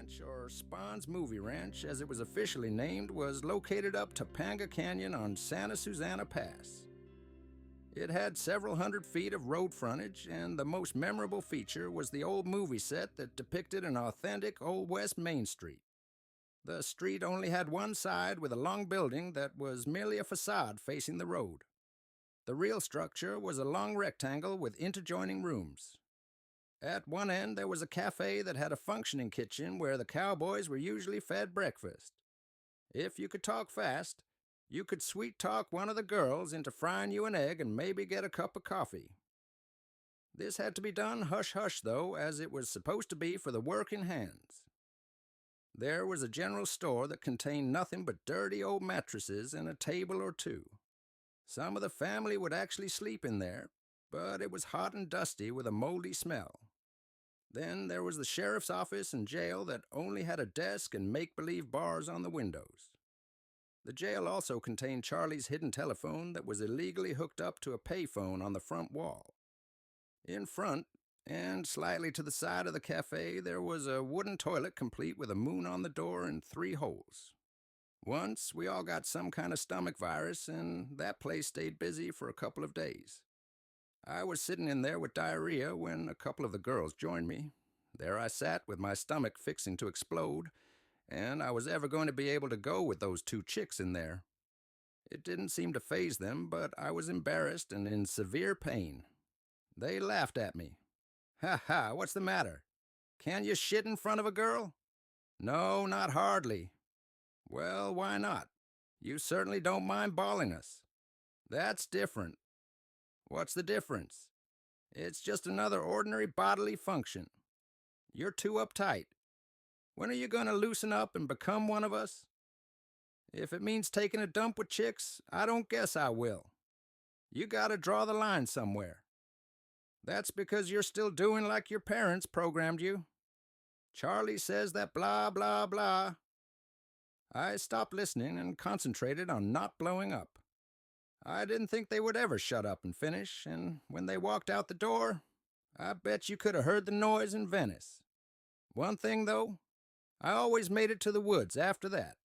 Ranch, or Spahn's Movie Ranch as it was officially named, was located up Topanga Canyon on Santa Susana Pass. It had several hundred feet of road frontage, and the most memorable feature was the old movie set that depicted an authentic Old West Main Street. The street only had one side with a long building that was merely a facade facing the road. The real structure was a long rectangle with interjoining rooms. At one end there was a cafe that had a functioning kitchen where the cowboys were usually fed breakfast. If you could talk fast, you could sweet-talk one of the girls into frying you an egg and maybe get a cup of coffee. This had to be done hush-hush, though, as it was supposed to be for the working hands. There was a general store that contained nothing but dirty old mattresses and a table or two. Some of the family would actually sleep in there, but it was hot and dusty with a moldy smell. Then there was the sheriff's office and jail that only had a desk and make-believe bars on the windows. The jail also contained Charlie's hidden telephone that was illegally hooked up to a payphone on the front wall. In front, and slightly to the side of the cafe, there was a wooden toilet complete with a moon on the door and 3 holes. Once, we all got some kind of stomach virus, and that place stayed busy for a couple of days. I was sitting in there with diarrhea when a couple of the girls joined me. There I sat with my stomach fixing to explode, and I was ever going to be able to go with those 2 chicks in there. It didn't seem to faze them, but I was embarrassed and in severe pain. They laughed at me. "Ha ha, what's the matter? Can you shit in front of a girl?" "No, not hardly." "Well, why not? You certainly don't mind balling us." "That's different." "What's the difference?" "It's just another ordinary bodily function. You're too uptight. When are you going to loosen up and become one of us?" "If it means taking a dump with chicks, I don't guess I will. You gotta draw the line somewhere." "That's because you're still doing like your parents programmed you. Charlie says that blah, blah, blah." I stopped listening and concentrated on not blowing up. I didn't think they would ever shut up and finish, and when they walked out the door, I bet you could have heard the noise in Venice. One thing, though, I always made it to the woods after that.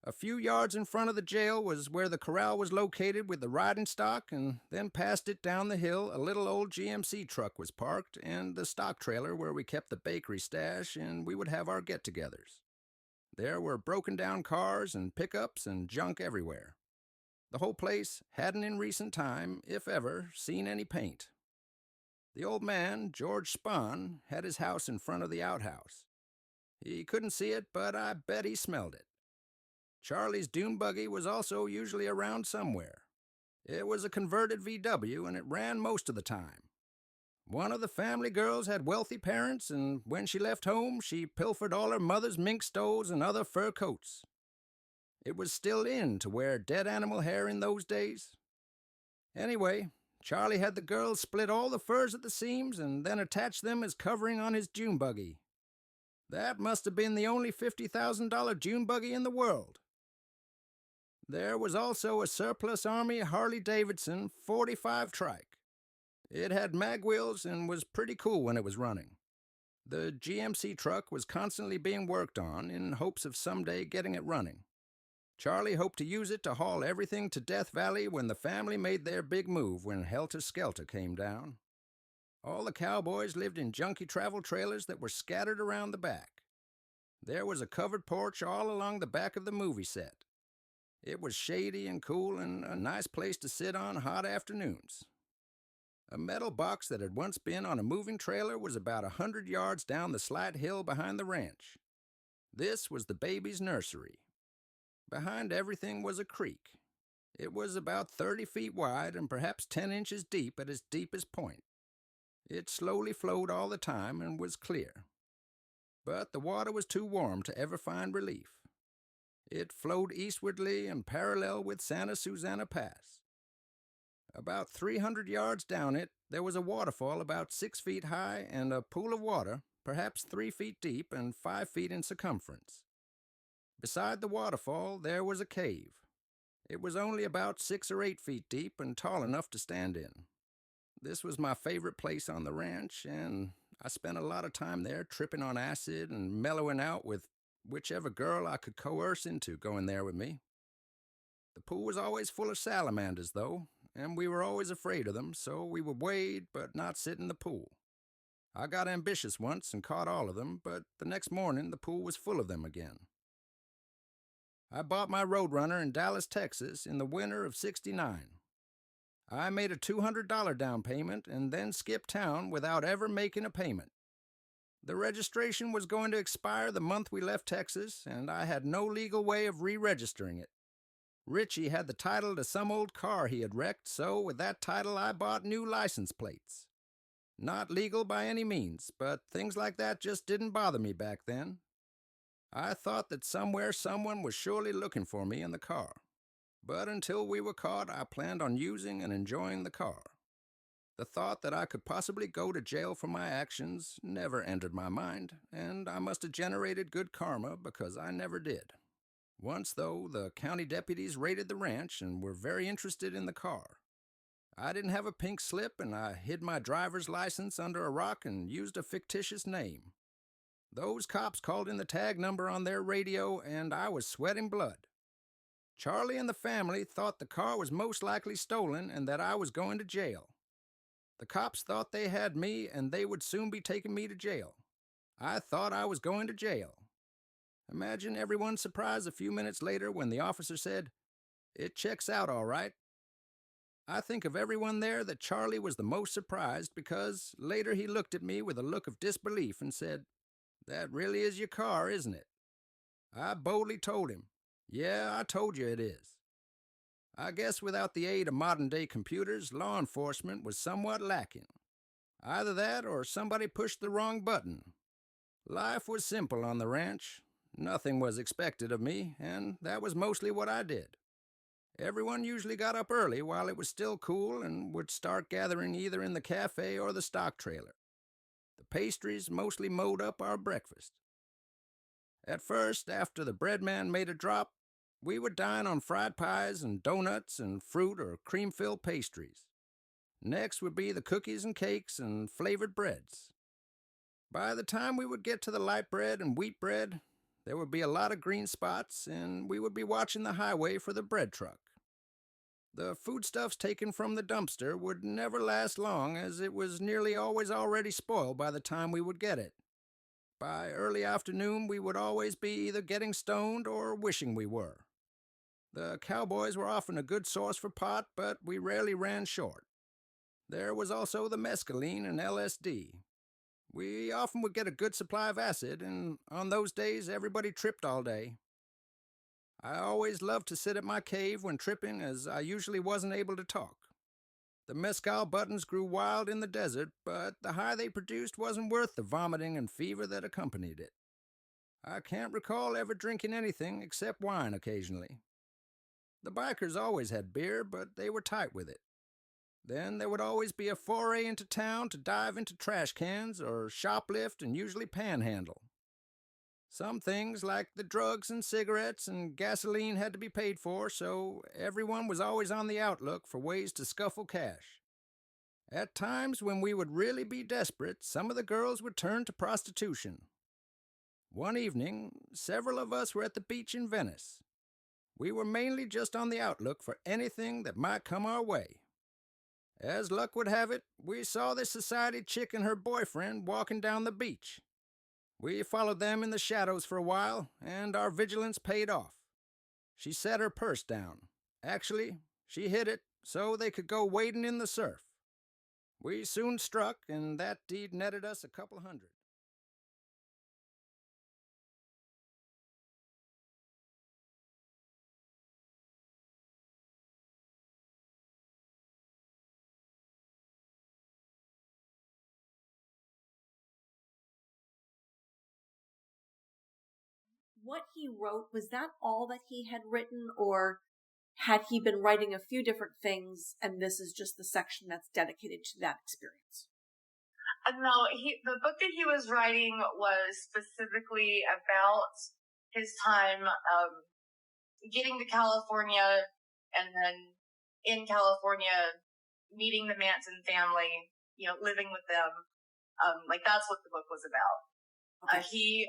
A few yards in front of the jail was where the corral was located with the riding stock, and then past it down the hill a little old GMC truck was parked, and the stock trailer where we kept the bakery stash and we would have our get-togethers. There were broken-down cars and pickups and junk everywhere. The whole place hadn't in recent time, if ever, seen any paint. The old man, George Spahn, had his house in front of the outhouse. He couldn't see it, but I bet he smelled it. Charlie's dune buggy was also usually around somewhere. It was a converted VW, and it ran most of the time. One of the family girls had wealthy parents, and when she left home, she pilfered all her mother's mink stoles and other fur coats. It was still in to wear dead animal hair in those days. Anyway, Charlie had the girls split all the furs at the seams and then attach them as covering on his dune buggy. That must have been the only $50,000 dune buggy in the world. There was also a surplus Army Harley-Davidson 45 trike. It had mag wheels and was pretty cool when it was running. The GMC truck was constantly being worked on in hopes of someday getting it running. Charlie hoped to use it to haul everything to Death Valley when the family made their big move when Helter Skelter came down. All the cowboys lived in junky travel trailers that were scattered around the back. There was a covered porch all along the back of the movie set. It was shady and cool and a nice place to sit on hot afternoons. A metal box that had once been on a moving trailer was about 100 yards down the slight hill behind the ranch. This was the baby's nursery. Behind everything was a creek. It was about 30 feet wide and perhaps 10 inches deep at its deepest point. It slowly flowed all the time and was clear. But the water was too warm to ever find relief. It flowed eastwardly and parallel with Santa Susana Pass. About 300 yards down it, there was a waterfall about 6 feet high and a pool of water, perhaps 3 feet deep and 5 feet in circumference. Beside the waterfall, there was a cave. It was only about 6 or 8 feet deep and tall enough to stand in. This was my favorite place on the ranch, and I spent a lot of time there tripping on acid and mellowing out with whichever girl I could coerce into going there with me. The pool was always full of salamanders, though, and we were always afraid of them, so we would wade but not sit in the pool. I got ambitious once and caught all of them, but the next morning the pool was full of them again. I bought my Roadrunner in Dallas, Texas in the winter of '69. I made a $200 down payment and then skipped town without ever making a payment. The registration was going to expire the month we left Texas, and I had no legal way of re-registering it. Richie had the title to some old car he had wrecked, so with that title I bought new license plates. Not legal by any means, but things like that just didn't bother me back then. I thought that somewhere someone was surely looking for me in the car. But until we were caught, I planned on using and enjoying the car. The thought that I could possibly go to jail for my actions never entered my mind, and I must have generated good karma because I never did. Once, though, the county deputies raided the ranch and were very interested in the car. I didn't have a pink slip, and I hid my driver's license under a rock and used a fictitious name. Those cops called in the tag number on their radio, and I was sweating blood. Charlie and the family thought the car was most likely stolen and that I was going to jail. The cops thought they had me and they would soon be taking me to jail. I thought I was going to jail. Imagine everyone's surprise a few minutes later when the officer said, "It checks out all right." I think of everyone there that Charlie was the most surprised because later he looked at me with a look of disbelief and said, "That really is your car, isn't it?" I boldly told him, "Yeah, I told you it is." I guess without the aid of modern-day computers, law enforcement was somewhat lacking. Either that or somebody pushed the wrong button. Life was simple on the ranch. Nothing was expected of me, and that was mostly what I did. Everyone usually got up early while it was still cool and would start gathering either in the cafe or the stock trailer. The pastries mostly mowed up our breakfast. At first, after the bread man made a drop, we would dine on fried pies and donuts and fruit or cream-filled pastries. Next would be the cookies and cakes and flavored breads. By the time we would get to the light bread and wheat bread, there would be a lot of green spots, and we would be watching the highway for the bread truck. The foodstuffs taken from the dumpster would never last long, as it was nearly always already spoiled by the time we would get it. By early afternoon, we would always be either getting stoned or wishing we were. The cowboys were often a good source for pot, but we rarely ran short. There was also the mescaline and LSD. We often would get a good supply of acid, and on those days, everybody tripped all day. I always loved to sit at my cave when tripping, as I usually wasn't able to talk. The mescal buttons grew wild in the desert, but the high they produced wasn't worth the vomiting and fever that accompanied it. I can't recall ever drinking anything except wine occasionally. The bikers always had beer, but they were tight with it. Then there would always be a foray into town to dive into trash cans or shoplift and usually panhandle. Some things, like the drugs and cigarettes and gasoline, had to be paid for, so everyone was always on the outlook for ways to scuffle cash. At times when we would really be desperate, some of the girls would turn to prostitution. One evening, several of us were at the beach in Venice. We were mainly just on the outlook for anything that might come our way. As luck would have it, we saw this society chick and her boyfriend walking down the beach. We followed them in the shadows for a while, and our vigilance paid off. She set her purse down. Actually, she hid it so they could go wading in the surf. We soon struck, and that deed netted us a couple hundred. What he wrote, was that all that he had written, or had he been writing a few different things and this is just the section that's dedicated to that experience? No, the book that he was writing was specifically about his time getting to California, and then in California meeting the Manson family, living with them, Like, that's what the book was about. Okay. He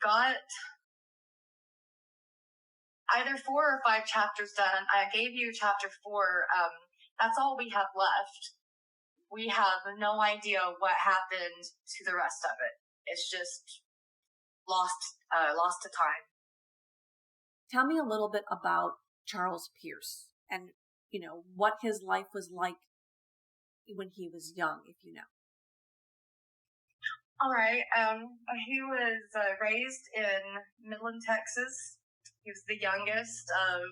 got either 4 or 5 chapters done. I gave you chapter 4. That's all we have left. We have no idea what happened to the rest of it. It's just lost to time. Tell me a little bit about Charles Pearce and, what his life was like when he was young, if you know. All right. He was raised in Midland, Texas. He was the youngest of,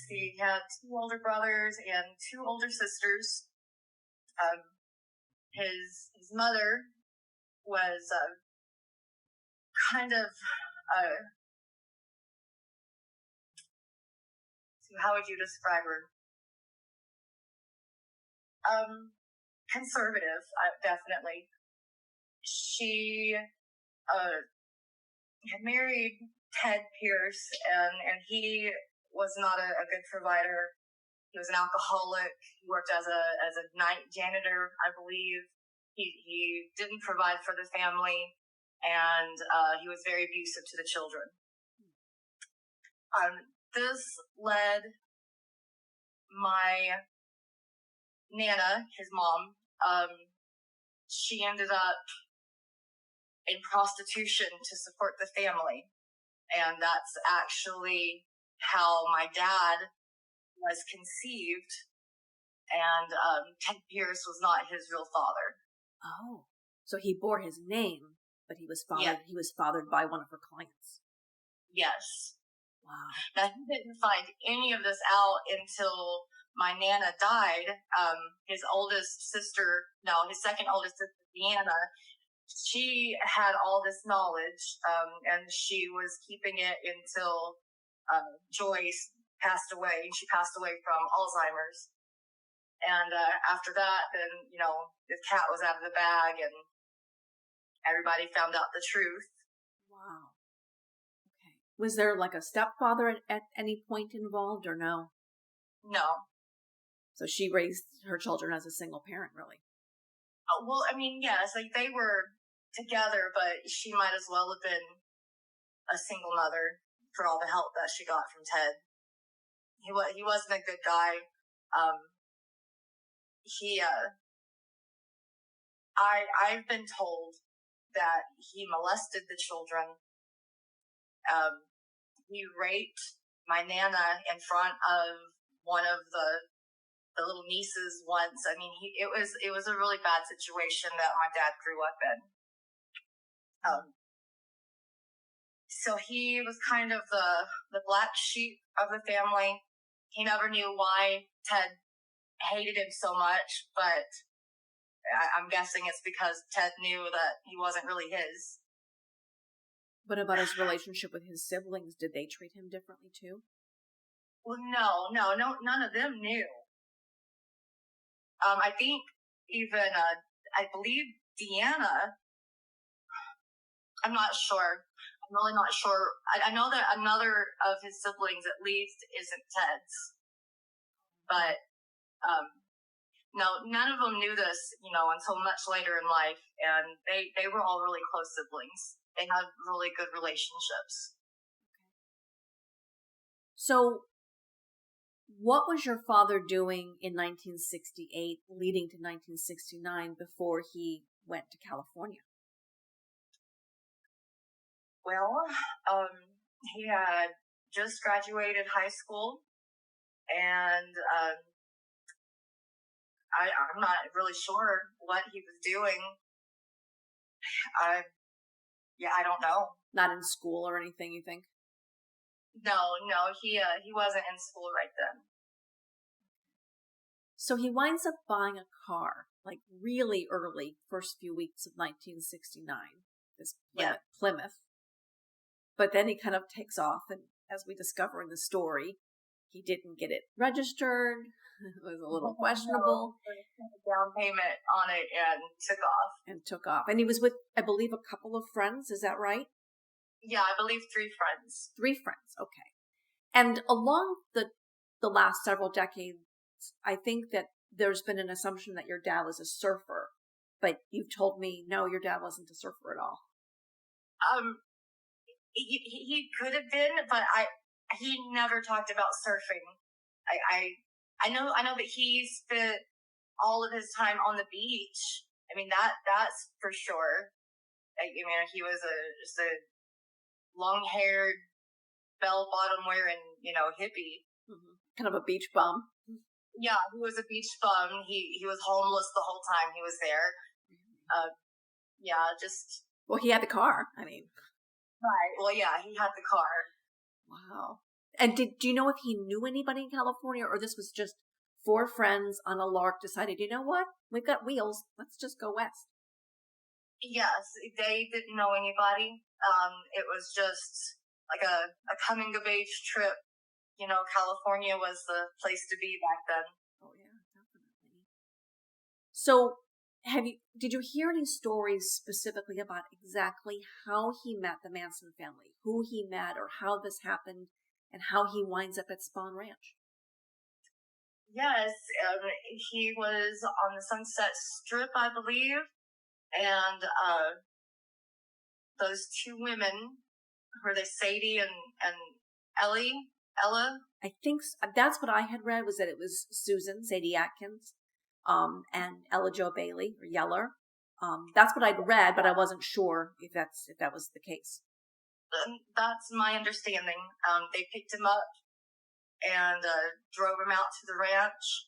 he had 2 older brothers and 2 older sisters. His mother was kind of, how would you describe her? Conservative, definitely. She had married Ted Pearce, and he was not a good provider. He was an alcoholic. He worked as a night janitor, I believe. He didn't provide for the family, and he was very abusive to the children. This led my Nana, his mom, she ended up in prostitution to support the family. And that's actually how my dad was conceived. And Ted Pearce was not his real father. Oh, so he bore his name, but he was fathered. Yeah. He was fathered by one of her clients. Yes. Wow. Now, he didn't find any of this out until my Nana died. His second oldest sister, Deanna, she had all this knowledge, and she was keeping it until Joyce passed away. She passed away from Alzheimer's. And after that, then, the cat was out of the bag, and everybody found out the truth. Wow. Okay. Was there like a stepfather at any point involved, or no? No. So she raised her children as a single parent, really? Well, I mean, yes, like they were together, but she might as well have been a single mother for all the help that she got from Ted. He wasn't a good guy. I've been told that he molested the children. He raped my Nana in front of one of the little nieces once. I mean, it was a really bad situation that my dad grew up in. So he was kind of the black sheep of the family. He never knew why Ted hated him so much, but I'm guessing it's because Ted knew that he wasn't really his. What about his relationship with his siblings? Did they treat him differently too? Well, no, none of them knew. I think even, I believe Deanna, I'm not sure. I'm really not sure. I know that another of his siblings, at least, isn't Ted's. But, no, none of them knew this, until much later in life. And they were all really close siblings. They had really good relationships. So, what was your father doing in 1968, leading to 1969, before he went to California? Well, he had just graduated high school, and I'm not really sure what he was doing. I don't know. Not in school or anything, you think? No, he wasn't in school right then. So he winds up buying a car, like really early, first few weeks of 1969, this Plymouth. But then he kind of takes off, and as we discover in the story, he didn't get it registered. It was a little questionable. Down payment on it and took off. And he was with, I believe, a couple of friends. Is that right? Yeah, I believe 3 friends. 3 friends, okay. And along the last several decades, I think that there's been an assumption that your dad was a surfer, but you've told me, no, your dad wasn't a surfer at all. He could have been, but he never talked about surfing. I know that he spent all of his time on the beach. I mean, that's for sure. I mean, he was just a long-haired, bell-bottom wearing, hippie. Mm-hmm. Kind of a beach bum. Yeah, he was a beach bum. He was homeless the whole time he was there. Well, he had the car. I mean. Right. Well, yeah, he had the car. Wow. And do you know if he knew anybody in California, or this was just 4 friends on a lark decided, you know what? We've got wheels. Let's just go west. Yes, they didn't know anybody. It was just like a coming of age trip. California was the place to be back then. Oh yeah, definitely. So, did you hear any stories specifically about exactly how he met the Manson family, who he met, or how this happened, and how he winds up at Spahn Ranch? Yes, he was on the Sunset Strip, I believe, and those 2 women, were they Sadie and Ella? I think that's what I had read, was that it was Susan, Sadie Atkins, and Ella Jo Bailey, or Yeller. That's what I'd read, but I wasn't sure if that was the case. That's my understanding. They picked him up and drove him out to the ranch,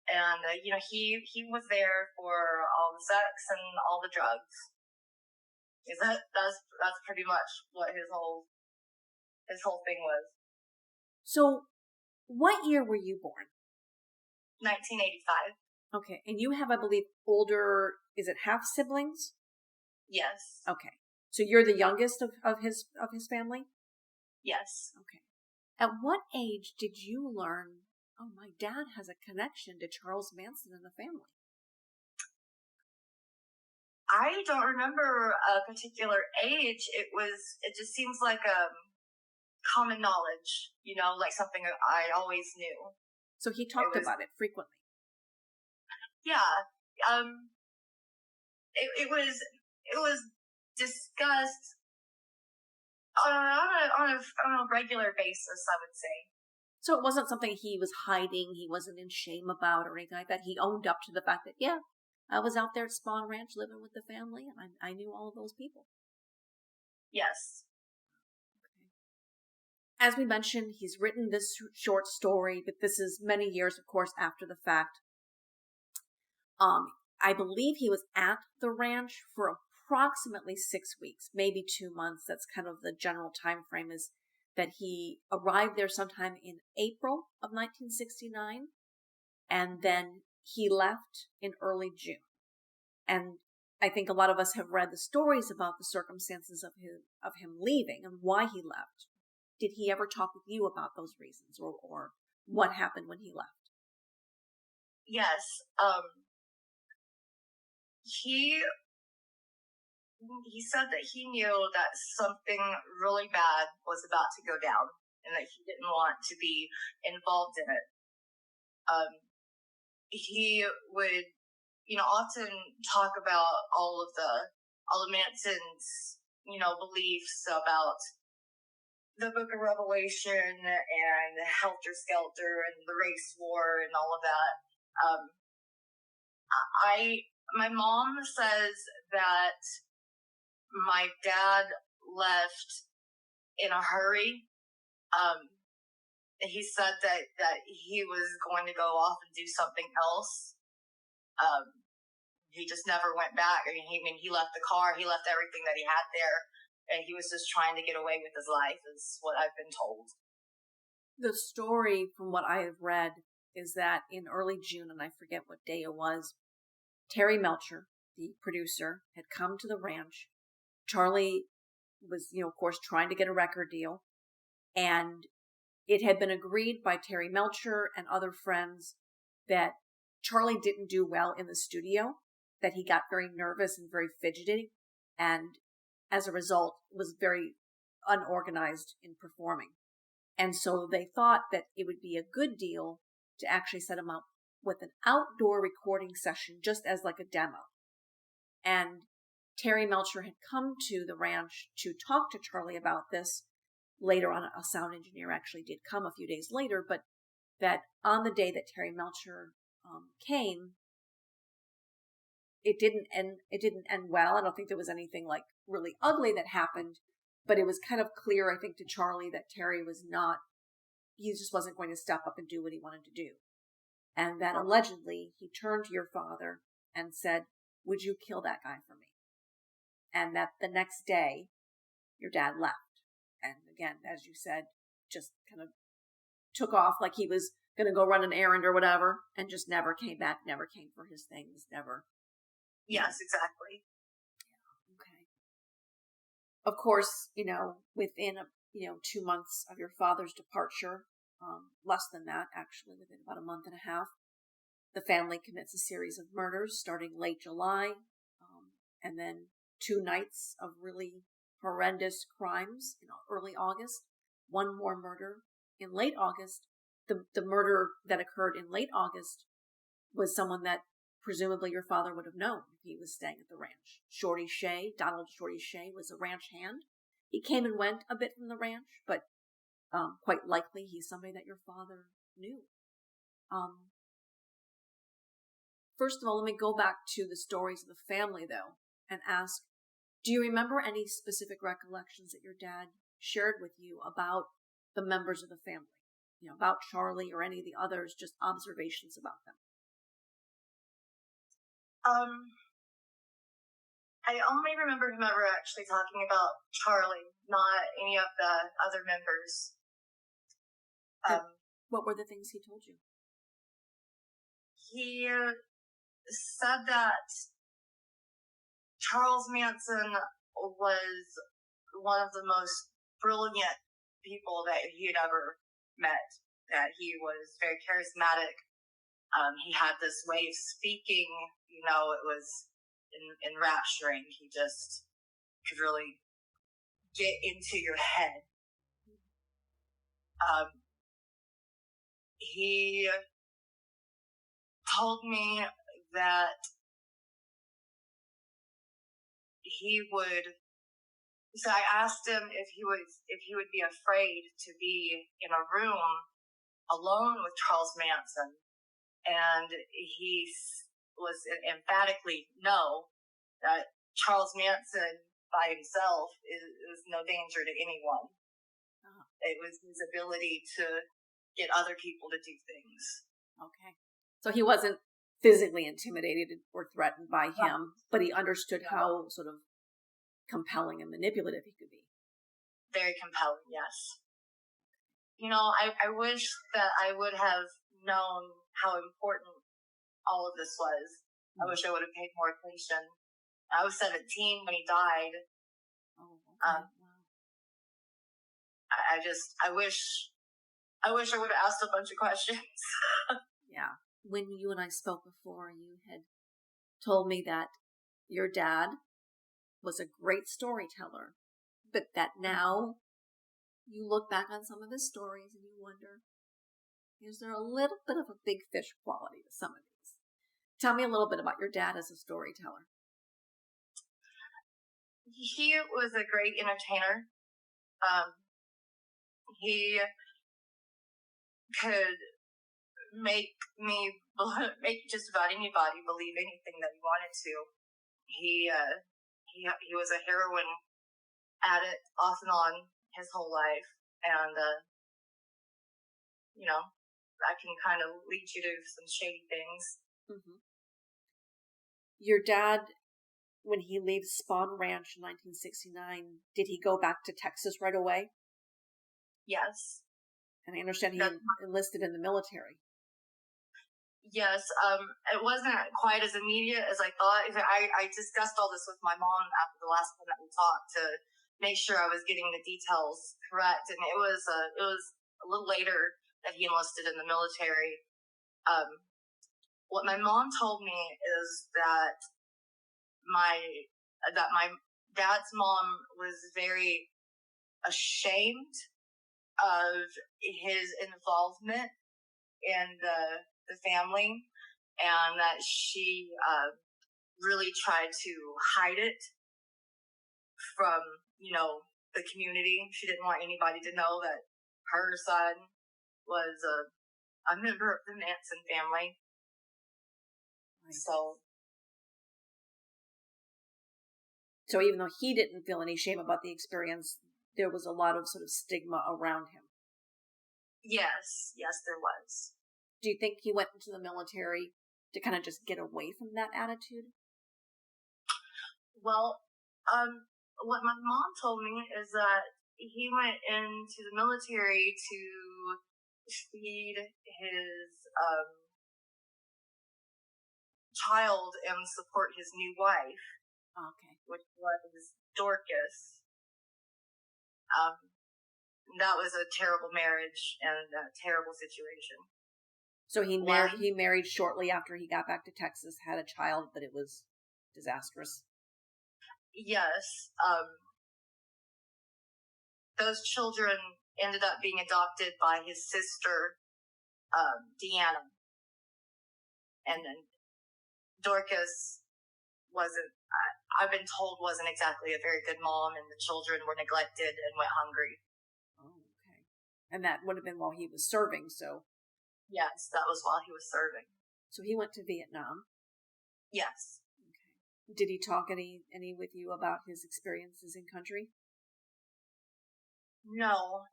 and he was there for all the sex and all the drugs. That's pretty much what his whole thing was. So, what year were you born? 1985. Okay, and you have, I believe, older, is it half siblings? Yes. Okay, so you're the youngest of his family? Yes. Okay. At what age did you learn, oh, my dad has a connection to Charles Manson and the family? I don't remember a particular age. It just seems like common knowledge, like something I always knew. So he talked about it frequently. Yeah. It was discussed on a regular basis, I would say. So it wasn't something he was hiding, he wasn't in shame about or anything like that. He owned up to the fact that, yeah, I was out there at Spahn Ranch living with the family, and I knew all of those people. Yes. Okay. As we mentioned, he's written this short story, but this is many years, of course, after the fact. I believe he was at the ranch for approximately 6 weeks, maybe 2 months. That's kind of the general time frame, is that he arrived there sometime in April of 1969, and then he left in early June. And I think a lot of us have read the stories about the circumstances of him leaving and why he left. Did he ever talk with you about those reasons, or what happened when he left? Yes. He said that he knew that something really bad was about to go down and that he didn't want to be involved in it. He would, often talk about all of Manson's, beliefs about the Book of Revelation and Helter Skelter and the race war and all of that. My mom says that my dad left in a hurry. He said that he was going to go off and do something else. He just never went back. I mean, he left the car, he left everything that he had there, and he was just trying to get away with his life, is what I've been told. The story, from what I have read, is that in early June, and I forget what day it was, Terry Melcher, the producer, had come to the ranch. Charlie was, of course, trying to get a record deal, and it had been agreed by Terry Melcher and other friends that Charlie didn't do well in the studio, that he got very nervous and very fidgety, and as a result was very unorganized in performing. And so they thought that it would be a good deal to actually set him up with an outdoor recording session, just as like a demo. And Terry Melcher had come to the ranch to talk to Charlie about this. Later on, a sound engineer actually did come a few days later, but that on the day that Terry Melcher came, it didn't end well. I don't think there was anything like really ugly that happened, but it was kind of clear, I think, to Charlie that Terry he just wasn't going to step up and do what he wanted to do. And that allegedly he turned to your father and said, "Would you kill that guy for me?" And that the next day your dad left. And again, as you said, just kind of took off like he was going to go run an errand or whatever, and just never came back, never came for his things, never. Yes, exactly. Okay. Of course, within 2 months of your father's departure, less than that, actually, within about a month and a half, the family commits a series of murders starting late July, and then 2 nights of really horrendous crimes in early August, one more murder in late August. The murder that occurred in late August was someone that presumably your father would have known if he was staying at the ranch. Shorty Shea, Donald Shorty Shea, was a ranch hand. He came and went a bit from the ranch, but quite likely he's somebody that your father knew. First of all, let me go back to the stories of the family, though, and ask, do you remember any specific recollections that your dad shared with you about the members of the family? About Charlie or any of the others, just observations about them. I only remember him ever actually talking about Charlie, not any of the other members. What were the things he told you? He said that Charles Manson was one of the most brilliant people that he had ever met, that he was very charismatic. He had this way of speaking, it was enrapturing. He just could really get into your head. He told me that so I asked him if he would be afraid to be in a room alone with Charles Manson, and he was emphatically no, that Charles Manson by himself is no danger to anyone. Uh-huh. It was his ability to get other people to do things. Okay. So he wasn't physically intimidated or threatened by him, but he understood how sort of compelling and manipulative he could be. Very compelling, yes. I wish that I would have known how important all of this was. I wish I would have paid more attention. I was 17 when he died. Oh, okay. Wow. I wish I would have asked a bunch of questions. Yeah. When you and I spoke before, you had told me that your dad was a great storyteller, but that now you look back on some of his stories and you wonder, is there a little bit of a big fish quality to some of these? Tell me a little bit about your dad as a storyteller. He was a great entertainer. He could make just about anybody believe anything that he wanted to. He was a heroin addict off and on his whole life, and that can kind of lead you to some shady things. Mm-hmm. Your dad, when he leaves Spahn Ranch in 1969, did he go back to Texas right away? Yes. And I understand he enlisted in the military. Yes, it wasn't quite as immediate as I thought. I discussed all this with my mom after the last time that we talked to make sure I was getting the details correct, and it was a little later that he enlisted in the military. What my mom told me is that my dad's mom was very ashamed of his involvement in the family, and that she really tried to hide it from, the community. She didn't want anybody to know that her son was a member of the Manson family. Right. So even though he didn't feel any shame about the experience, there was a lot of sort of stigma around him. Yes, there was. Do you think he went into the military to kind of just get away from that attitude? Well, what my mom told me is that he went into the military to feed his child and support his new wife. Okay. Which was Dorcas. That was a terrible marriage and a terrible situation. So he married shortly after he got back to Texas, had a child, but it was disastrous. Yes. Those children ended up being adopted by his sister, Deanna. And then Dorcas I've been told wasn't exactly a very good mom, and the children were neglected and went hungry. Oh, okay. And that would have been while he was serving, so... Yes, that was while he was serving. So he went to Vietnam? Yes. Okay. Did he talk any with you about his experiences in country? No.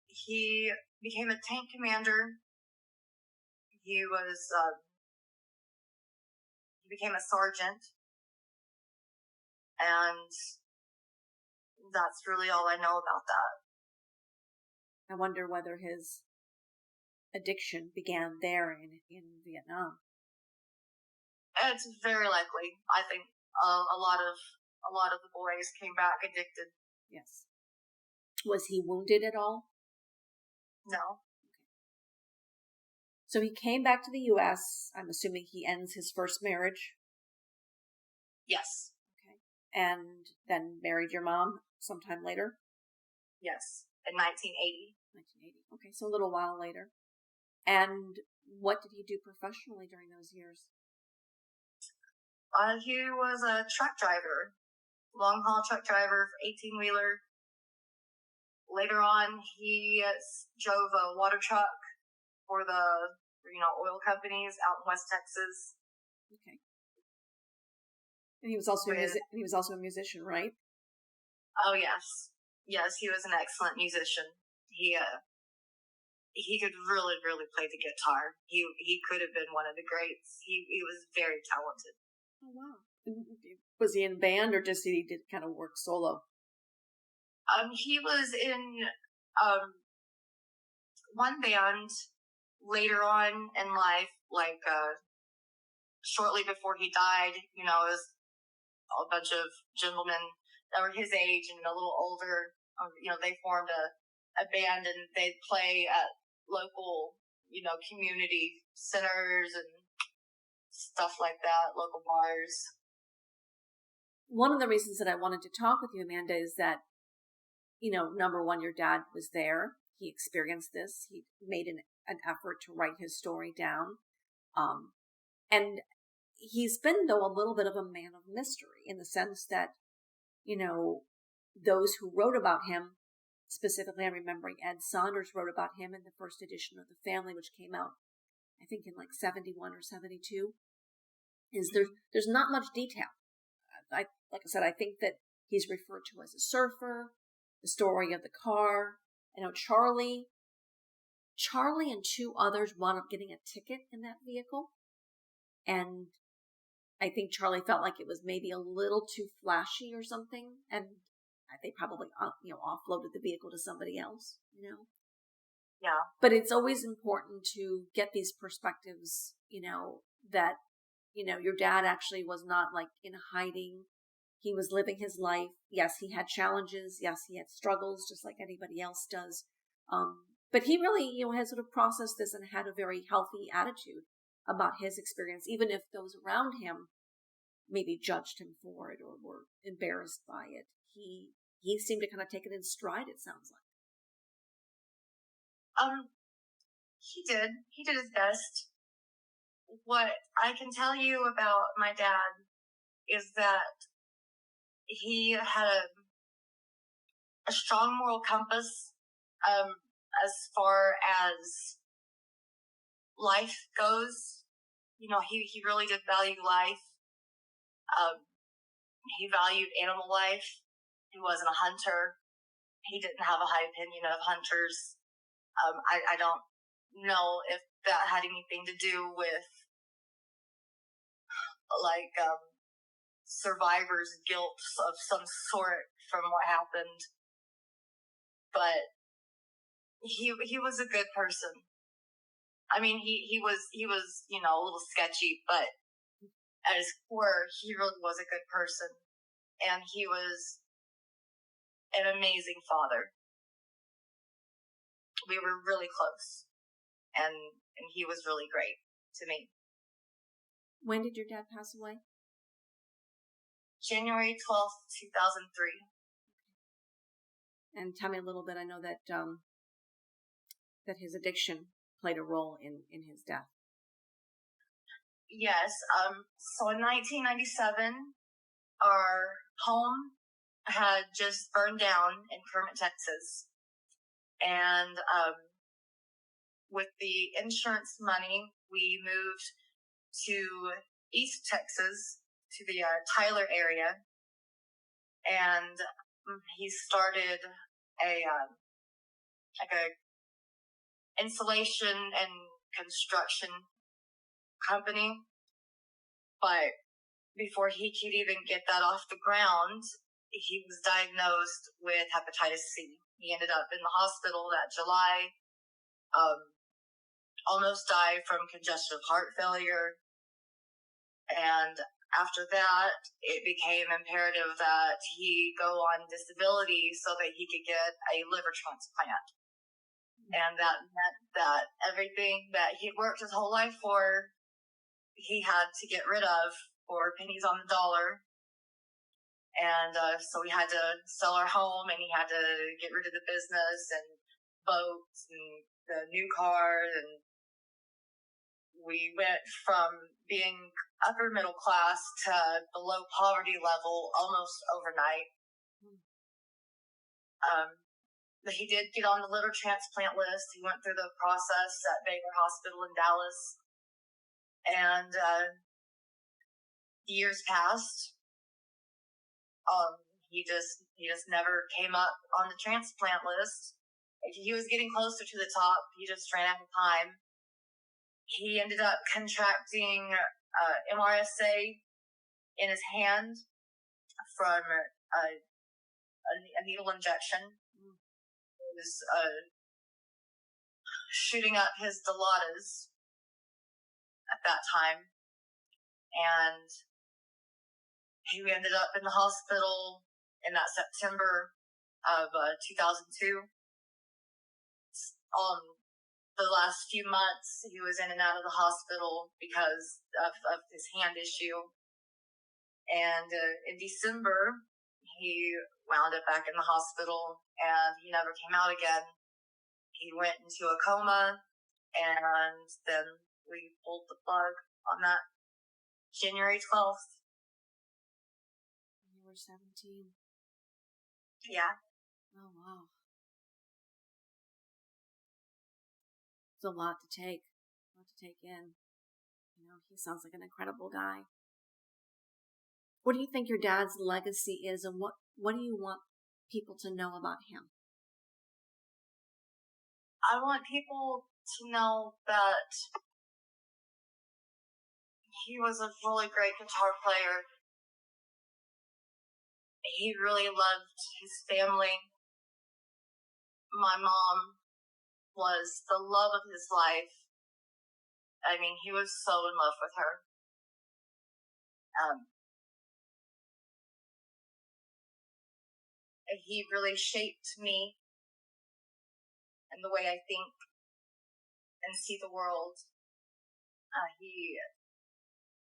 He became a tank commander. He became a sergeant. And that's really all I know about that. I wonder whether his addiction began there in Vietnam. It's very likely. I think a lot of the boys came back addicted. Yes. Was he wounded at all? No. Okay. So he came back to the U.S. I'm assuming he ends his first marriage. Yes. Okay. And then married your mom sometime later? Yes, in 1980. 1980. Okay, so a little while later. And what did he do professionally during those years? He was a truck driver, long-haul truck driver, 18-wheeler. Later on, he drove a water truck for the, oil companies out in West Texas. Okay. And he was also a musician, right? Oh, yes. Yes, he was an excellent musician. He could really, really play the guitar. He could have been one of the greats. He was very talented. Oh, wow. Was he in band, or just he did kind of work solo? He was in one band later on in life, shortly before he died. It was a bunch of gentlemen that were his age and a little older. They formed a band, and they'd play at local, community centers and stuff like that, local bars. One of the reasons that I wanted to talk with you, Amanda, is that, number one, your dad was there. He experienced this. He made an effort to write his story down. And he's been, though, a little bit of a man of mystery in the sense that, those who wrote about him, specifically I'm remembering Ed Saunders wrote about him in the first edition of The Family, which came out, I think, in 71 or 72, is there's not much detail. Like I said, I think that he's referred to as a surfer, the story of the car. I know Charlie and two others wound up getting a ticket in that vehicle. And I think Charlie felt like it was maybe a little too flashy or something. And they probably, offloaded the vehicle to somebody else, Yeah. But it's always important to get these perspectives, that, your dad actually was not in hiding. He was living his life. Yes, he had challenges. Yes, he had struggles just like anybody else does. But he really, had sort of processed this and had a very healthy attitude about his experience, even if those around him maybe judged him for it or were embarrassed by it. He seemed to kind of take it in stride, it sounds like. He did. He did his best. what I can tell you about my dad is that he had a strong moral compass, as far as life goes. You know, he really did value life. He valued animal life. He wasn't a hunter. He didn't have a high opinion of hunters. I don't know if that had anything to do with, like, survivor's guilt of some sort from what happened. But he was a good person. I mean, he was, you know, a little sketchy, but at his core, he really was a good person. And he was an amazing father. We were really close. And he was really great to me. When did your dad pass away? January 12th, 2003. And tell me a little bit. I know that that his addiction played a role in his death. Yes. So in 1997, our home had just burned down in Kermit, Texas. And with the insurance money, we moved to East Texas, to the Tyler area. And he started a insulation and construction company. But before he could even get that off the ground, he was diagnosed with hepatitis C. He ended up in the hospital that July, almost died from congestive heart failure. And after that, it became imperative that he go on disability so that he could get a liver transplant. And that meant that everything that he'd worked his whole life for, he had to get rid of for pennies on the dollar. And so we had to sell our home, and he had to get rid of the business and boats and the new car. And we went from being upper middle class to below poverty level almost overnight. But he did get on the liver transplant list. He went through the process at Baylor Hospital in Dallas. And years passed. He just never came up on the transplant list. He was getting closer to the top. He just ran out of time. He ended up contracting MRSA in his hand from a needle injection. It was shooting up his dilatas at that time. And he ended up in the hospital in that September of 2002. The last few months, he was in and out of the hospital because of his hand issue. And in December, he wound up back in the hospital, and he never came out again. He went into a coma, and then we pulled the plug on that January 12th. You were 17. Yeah. Oh, wow. It's a lot to take in. You know, he sounds like an incredible guy. What do you think your dad's legacy is, and what do you want people to know about him? I want people to know that he was a really great guitar player. He really loved his family. My mom was the love of his life. I mean, he was so in love with her. He really shaped me and the way I think and see the world. He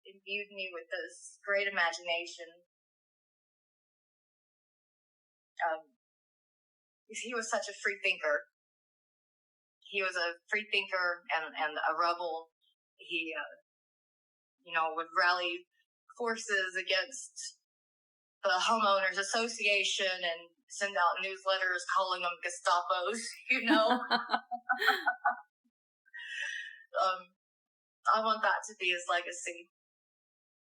imbued me with this great imagination. He was such a free thinker. He was a free thinker and a rebel. He would rally forces against the homeowners association and send out newsletters calling them Gestapos, I want that to be his legacy.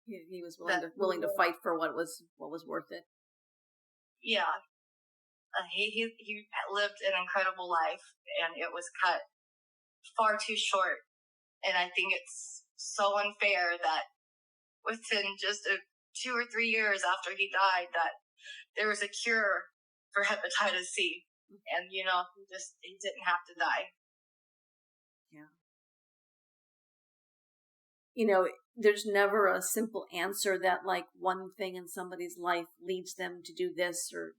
He was willing to fight for what was worth it. Yeah. He lived an incredible life, and it was cut far too short. And I think it's so unfair that within just 2 or 3 years after he died, that there was a cure for hepatitis C, and he didn't have to die. Yeah. There's never a simple answer that one thing in somebody's life leads them to do this or,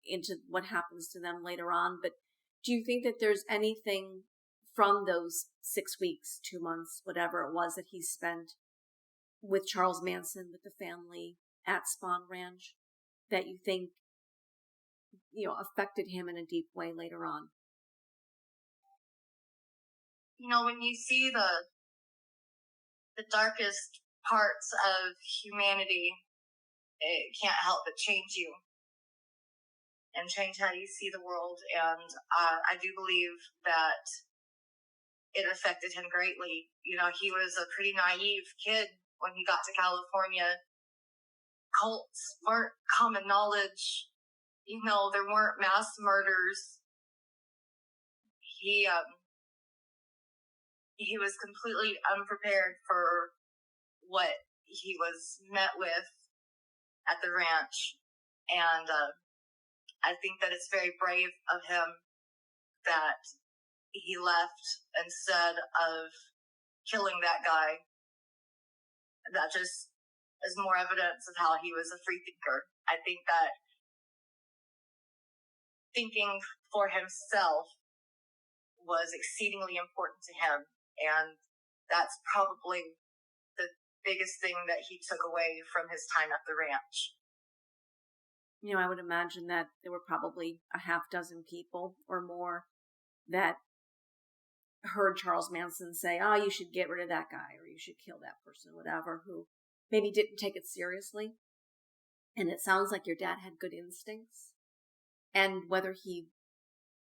into what happens to them later on. But do you think that there's anything from those 6 weeks, 2 months, whatever it was that he spent with Charles Manson, with the family at Spahn Ranch, that you think, affected him in a deep way later on? When you see the darkest parts of humanity, it can't help but change you and change how you see the world. And I do believe that it affected him greatly. He was a pretty naive kid when he got to California. Cults weren't common knowledge. There weren't mass murders. He was completely unprepared for what he was met with at the ranch. And I think that it's very brave of him that he left instead of killing that guy. That just is more evidence of how he was a free thinker. I think that thinking for himself was exceedingly important to him. And that's probably the biggest thing that he took away from his time at the ranch. I would imagine that there were probably a half dozen people or more that heard Charles Manson say, you should get rid of that guy, or you should kill that person, whatever, who maybe didn't take it seriously. And it sounds like your dad had good instincts. And whether he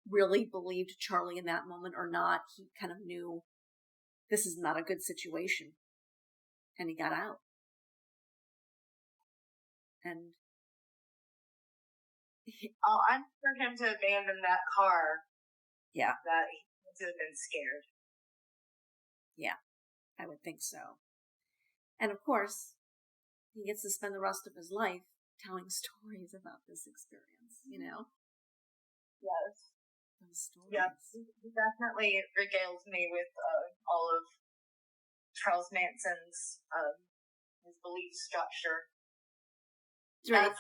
really believed Charlie in that moment or not, he kind of knew this is not a good situation. And he got out. And I'm for him to abandon that car. Yeah. That he would have been scared. Yeah, I would think so. And of course, he gets to spend the rest of his life telling stories about this experience, Yes. Those stories. Yeah, he definitely regaled me with all of Charles Manson's his belief structure. Is there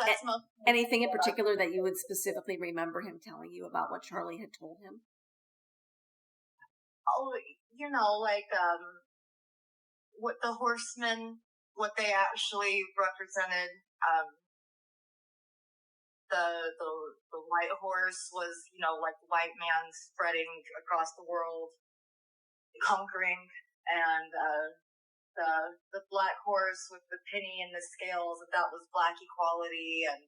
anything in particular that you would specifically remember him telling you about what Charlie had told him? Oh, what the horsemen, what they actually represented. The white horse was, the white man spreading across the world, conquering, and the black horse with the penny and the scales, that was black equality. And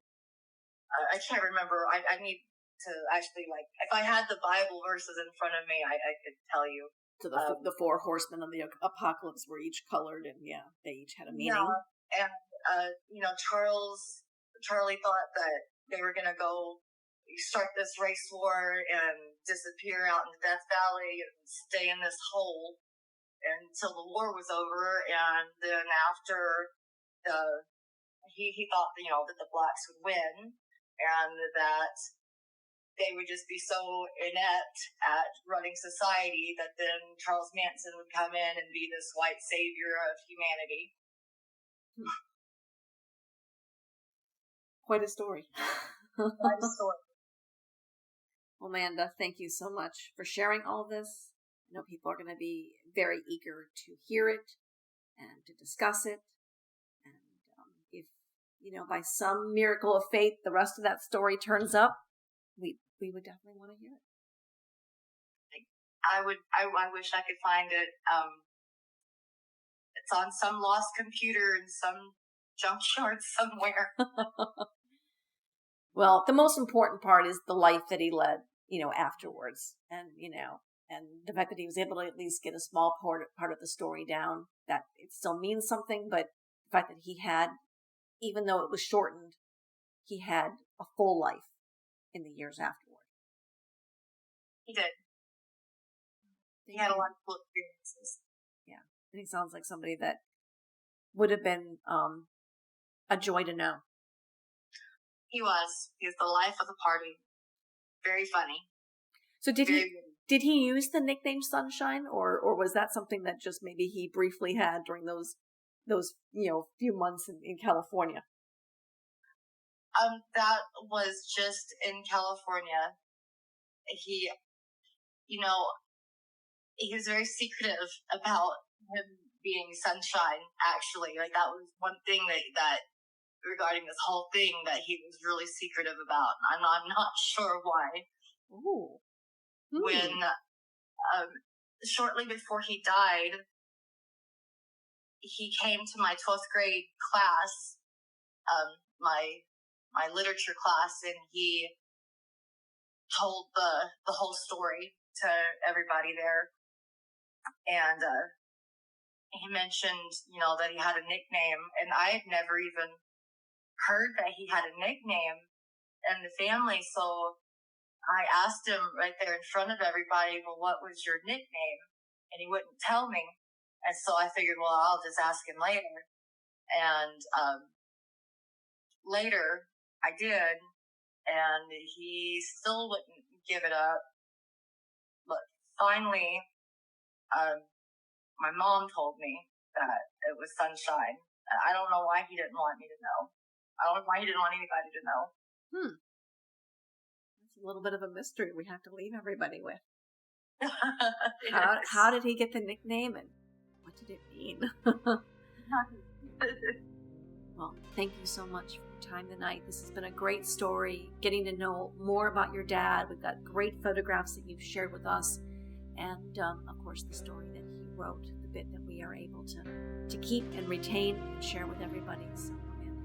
I can't remember. I need to actually, if I had the Bible verses in front of me, I could tell you. So the 4 horsemen of the apocalypse were each colored, and they each had a meaning. Yeah, and Charlie thought that they were going to go start this race war and disappear out in Death Valley and stay in this hole until the war was over. And then after he thought, that the blacks would win, and that they would just be so inept at running society that then Charles Manson would come in and be this white savior of humanity. Quite a story. Quite a story. Well, Amanda, thank you so much for sharing all this. I know people are going to be very eager to hear it and to discuss it. And if, by some miracle of fate, the rest of that story turns up, we would definitely want to hear it. I wish I could find it. It's on some lost computer in some junkyard somewhere. Well, the most important part is the life that he led, afterwards. And, and the fact that he was able to at least get a small part of the story down, that it still means something, but the fact that he had, even though it was shortened, he had a full life in the years afterward. He did. He had a lot of cool experiences. Yeah. And he sounds like somebody that would have been a joy to know. He was. He was the life of the party. Very funny. So did he use the nickname Sunshine, or was that something that just maybe he briefly had during those few months in California? That was just in California. He was very secretive about him being Sunshine, actually. Like, that was one thing that regarding this whole thing that he was really secretive about. I'm not sure why. Ooh. When, shortly before he died, he came to my 12th grade class, my literature class, and he told the whole story to everybody there. And he mentioned, that he had a nickname, and I had never even heard that he had a nickname in the family. So I asked him right there in front of everybody, well, what was your nickname? And he wouldn't tell me. And so I figured, well, I'll just ask him later. And later I did, and he still wouldn't give it up. But finally, my mom told me that it was Sunshine. I don't know why he didn't want me to know. I don't know why he didn't want anybody to know. That's a little bit of a mystery we have to leave everybody with. Yes. How did he get the nickname, and what did it mean? Well, thank you so much for your time tonight. This has been a great story, getting to know more about your dad. We've got great photographs that you've shared with us, and of course the story that he wrote, the bit that we are able to keep and retain and share with everybody. So,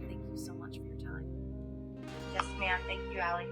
thank you so much for your time. Yes, ma'am. Thank you, Allie.